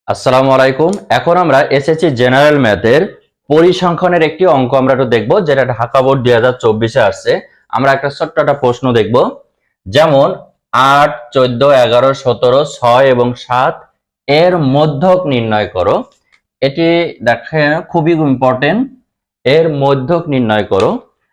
আসসালামু আলাইকুম। এখন আমরা এসএসসি জেনারেল ম্যাথের পরিসংখ্যানের একটি অঙ্ক আমরা একটু দেখব, যেটা ঢাকা বোর্ড 2024-এ আসছে। আমরা একটা ছোট্ট একটা প্রশ্ন দেখব, যেমন 8, 14, 11, 17, 6 এবং 7 এর মধ্যক নির্ণয় করো। এটি দেখেন খুবই ইম্পর্টেন্ট, এর মধ্যক নির্ণয় করো।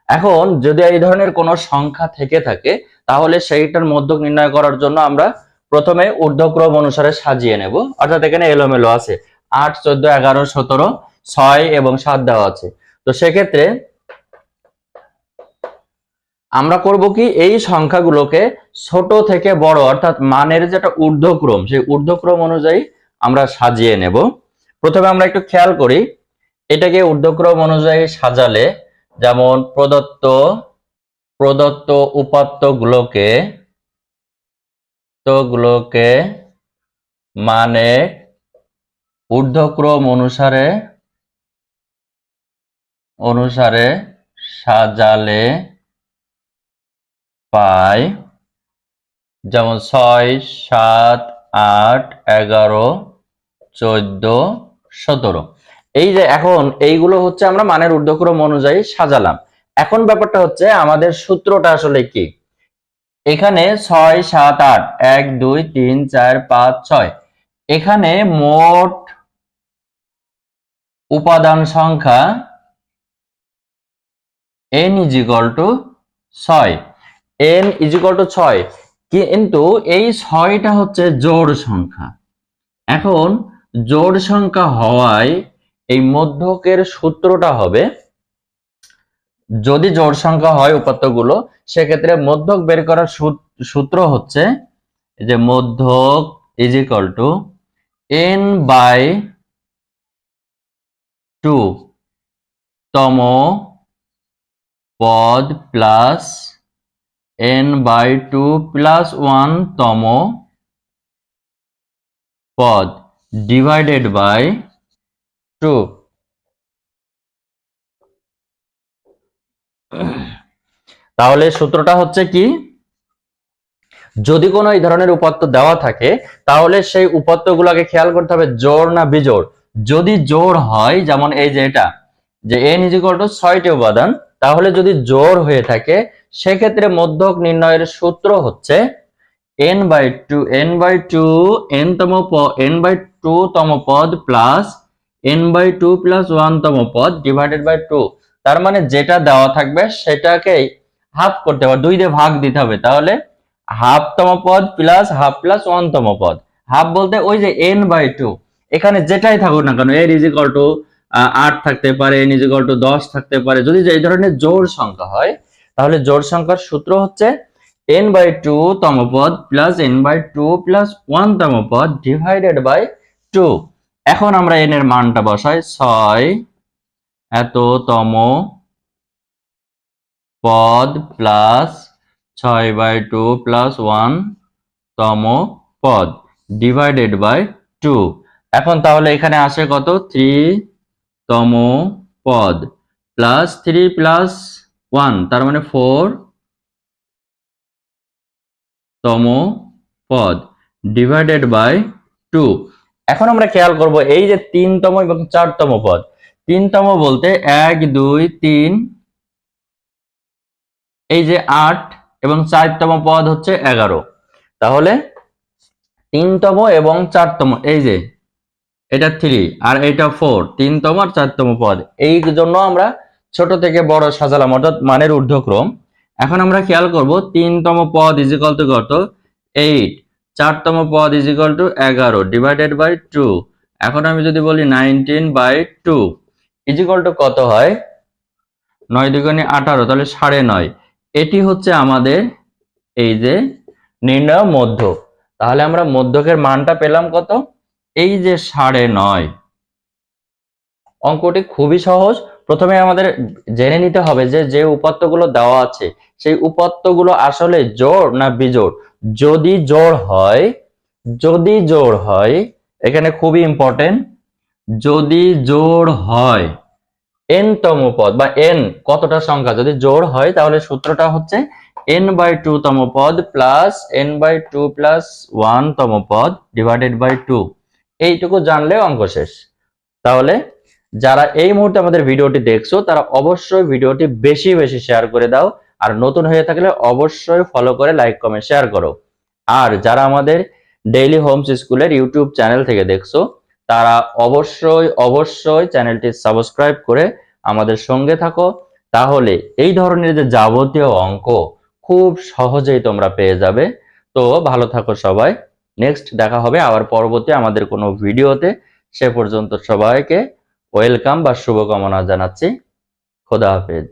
এখন যদি এই ধরনের কোনো সংখ্যা থেকে থাকে, তাহলে সেইটার মধ্যক নির্ণয় করার জন্য আমরা প্রথমে ঊর্ধ্বক্রম অনুসারে সাজিয়ে নেব। অর্থাৎ এখানে এলোমেলো আছে, 8, 14, 11, 17, 6 এবং 7 দেওয়া আছে। তো সেক্ষেত্রে আমরা করব কি, এই সংখ্যাগুলোকে ছোট থেকে বড় অর্থাৎ মানের যেটা ঊর্ধ্বক্রম, সেই ঊর্ধ্বক্রম অনুযায়ী আমরা সাজিয়ে নেব। প্রথমে আমরা একটু খেয়াল করি, এটাকে ঊর্ধ্বক্রম অনুযায়ী সাজালে যেমন প্রদত্ত প্রদত্ত উপাত্তগুলোকে মানে ঊর্ধ্বক্রম অনুসারে সাজালে পাই, যেমন 6, 7, 8, 11, 14, 17। এই যে এখন এইগুলো হচ্ছে আমরা মানের ঊর্ধ্বক্রম অনুযায়ী সাজালাম। এখন ব্যাপারটা হচ্ছে আমাদের সূত্রটা আসলে কি। এখানে 6, 7, 8, 1, 2, 3, 4, 5, 6 এখানে মোট উপাদান সংখ্যা n = 6। n = 6, কিন্তু এই 6টা হচ্ছে জোড় সংখ্যা। এখন জোড় সংখ্যা হওয়ায় এই মধ্যকের সূত্রটা হবে, যদি জোড় সংখ্যা হয় উপাত্তগুলো, সেক্ষেত্রে মধ্যক বের করার সূত্র হচ্ছে যে মধ্যক = n/2 তম পদ প্লাস n/2 + 1 তম পদ ডিভাইডেড বাই 2। তাহলে সূত্রটা হচ্ছে কি, যদি কোনো এই ধরনের উপাত্ত দেওয়া থাকে, তাহলে সেই উপাত্তগুলোকে খেয়াল করতে হবে জোড় না বিজোড়। যদি জোড় হয়, যেমন এই যে এটা যে n = 6টি উপাদান, তাহলে যদি জোড় হয়ে থাকে, সেক্ষেত্রে মধ্যক নির্ণয়ের সূত্র হচ্ছে n/2 n/2 তম পদ প্লাস n/2 + 1 তম পদ ডিভাইডেড বাই 2। তার মানে যেটা দেওয়া থাকবে সেটাকেই হাফ করতে হবে, 2 দিয়ে ভাগ দিতে হবে। তাহলে হাফ তম পদ প্লাস হাফ প্লাস 1 তম পদ। হাফ বলতে ওই যে n/2, এখানে যেটাই থাকুক না কেন, n = 8 থাকতে পারে, n = 10 থাকতে পারে। যদি এই ধরনের জোড় সংখ্যা হয়, তাহলে জোড় সংখ্যার সূত্র হচ্ছে n/2 তম পদ প্লাস n/2 + 1 তম পদ ডিভাইডেড বাই 2। এখন আমরা n এর মানটা বসাই, 6 এততম পদ প্লাস 6/2 + 1 তম পদ ডিভাইডেড বাই 2। এখন তাহলে এখানে আসে কত, 3 তম পদ প্লাস 3 + 1, তার মানে 4 তম পদ ডিভাইডেড বাই 2। এখন আমরা খেয়াল করব এই যে 3 তম এবং 4 তম পদ। 3 তম বলতে 1, 2, 3, এই যে 8 এবং 4 তম পদ হচ্ছে 11। তাহলে 3 তম এবং 4 তম, এই যে এটা 3 আর এটা 4, 3 তম আর 4 তম পদ। এই জন্য আমরা ছোট থেকে বড় সাজালাম, অর্থাৎ মানের ঊর্ধ্বক্রম। এখন আমরা খেয়াল করব 3 তম পদ = কত, 8, 4 তম পদ = 11 ডিভাইডেড বাই 2। এখন আমি যদি বলি 19/2 কত হয়, 9 দুগুণে 18, তাহলে 9.5। এটি হচ্ছে আমাদের এই যে নির্ণয় মধ্যক। তাহলে আমরা মধ্যকের মানটা পেলাম কত, এই যে 9.5। অঙ্কটি খুবই সহজ। প্রথমে আমাদের জেনে নিতে হবে যে যে উপাত্তগুলো দেওয়া আছে, সেই উপাত্তগুলো আসলে জোড় না বিজোড়। যদি জোড় হয়, এখানে খুবই ইম্পর্টেন্ট, যদি জোড় হয় n তম পদ বা n কতটা সংখ্যা যদি জোড় হয়, তাহলে সূত্রটা হচ্ছে n/2 তম পদ প্লাস n/2 + 1 তম পদ ডিভাইডেড বাই 2। এইটুকু জানলে অঙ্ক শেষ। তাহলে যারা এই মুহূর্তে আমাদের ভিডিওটি দেখছো তারা অবশ্যই ভিডিওটি বেশি বেশি শেয়ার করে দাও, আর নতুন হয়ে থাকলে অবশ্যই ফলো করে লাইক কমেন্ট শেয়ার করো। আর যারা আমাদের ডেইলি হোমস স্কুলের ইউটিউব চ্যানেল থেকে দেখছো তারা অবশ্যই অবশ্যই চ্যানেলটি সাবস্ক্রাইব করে আমাদের সঙ্গে থাকো, তাহলে এই ধরনের যে যাবতীয় অঙ্ক খুব সহজেই তোমরা পেয়ে যাবে। তো ভালো থাকো সবাই, নেক্সট দেখা হবে আবার পরবর্তী আমাদের কোনো ভিডিওতে। সে পর্যন্ত সবাইকে ওয়েলকাম বা শুভকামনা জানাচ্ছি। খোদা হাফেজ।